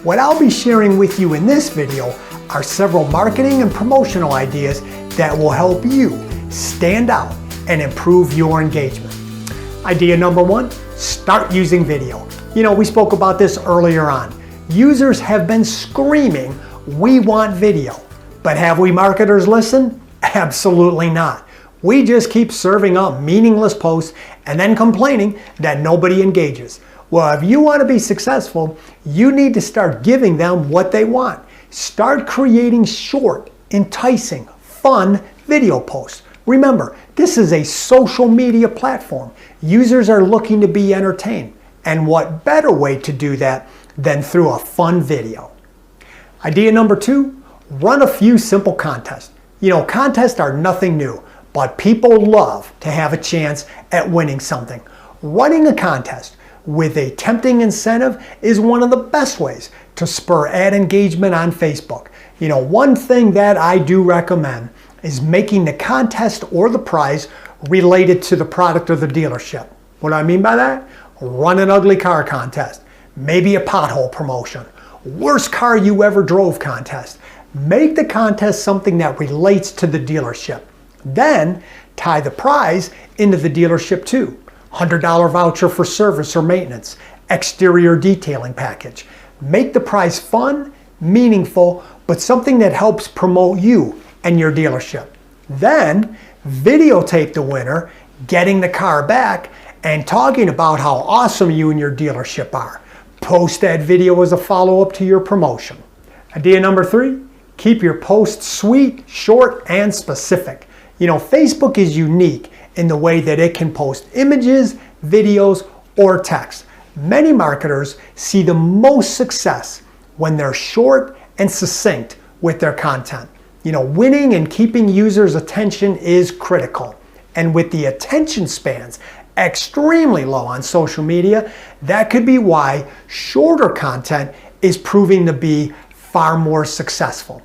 What I'll be sharing with you in this video are several marketing and promotional ideas that will help you stand out and improve your engagement. Idea number one, start using video. We spoke about this earlier on. Users have been screaming, we want video. But have we marketers listened? Absolutely not. We just keep serving up meaningless posts and then complaining that nobody engages. Well, if you want to be successful, you need to start giving them what they want. Start creating short, enticing, fun video posts. Remember, this is a social media platform. Users are looking to be entertained. And what better way to do that than through a fun video? Idea number two, run a few simple contests. Contests are nothing new, but people love to have a chance at winning something. Running a contest with a tempting incentive is one of the best ways to spur ad engagement on Facebook. One thing that I do recommend is making the contest or the prize related to the product or the dealership. What do I mean by that? Run an ugly car contest, maybe a pothole promotion, worst car you ever drove contest. Make the contest something that relates to the dealership. Then tie the prize into the dealership too. $100 voucher for service or maintenance, exterior detailing package. Make the prize fun, meaningful, but something that helps promote you and your dealership. Then videotape the winner getting the car back and talking about how awesome you and your dealership are. Post that video as a follow-up to your promotion. Idea number three, keep your posts sweet, short, and specific. Facebook is unique in the way that it can post images, videos, or text. Many marketers see the most success when they're short and succinct with their content. Winning and keeping users' attention is critical. And with the attention spans extremely low on social media, that could be why shorter content is proving to be far more successful.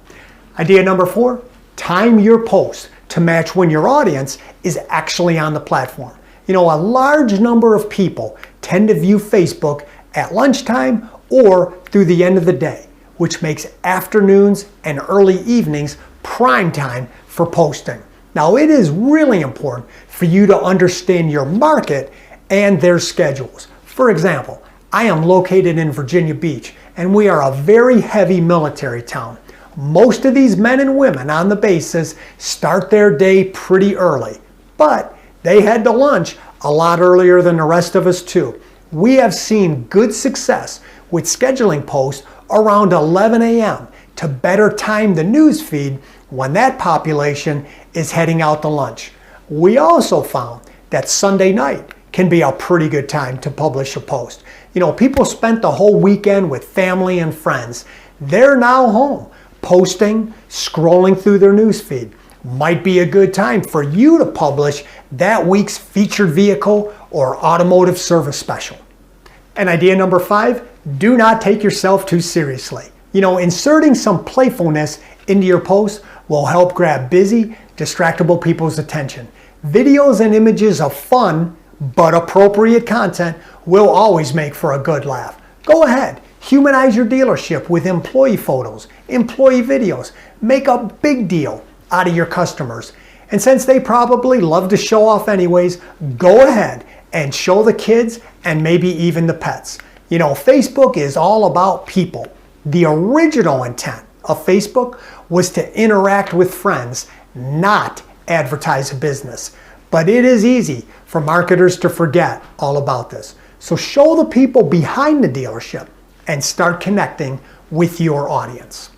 Idea number four, time your posts to match when your audience is actually on the platform. A large number of people tend to view Facebook at lunchtime or through the end of the day, which makes afternoons and early evenings prime time for posting. Now, it is really important for you to understand your market and their schedules. For example, I am located in Virginia Beach, and we are a very heavy military town. Most of these men and women on the bases start their day pretty early, but they head to lunch a lot earlier than the rest of us too. We have seen good success with scheduling posts around 11 a.m. to better time the news feed when that population is heading out to lunch. We also found that Sunday night can be a pretty good time to publish a post. People spent the whole weekend with family and friends. They're now home, posting, scrolling through their newsfeed. Might be a good time for you to publish that week's featured vehicle or automotive service special. And idea number five, do not take yourself too seriously. Inserting some playfulness into your post will help grab busy, distractible people's attention. Videos and images of fun but appropriate content will always make for a good laugh. Go ahead. Humanize your dealership with employee photos, employee videos. Make a big deal out of your customers. And since they probably love to show off anyways, go ahead and show the kids and maybe even the pets. Facebook is all about people. The original intent of Facebook was to interact with friends, not advertise a business. But it is easy for marketers to forget all about this. So show the people behind the dealership and start connecting with your audience.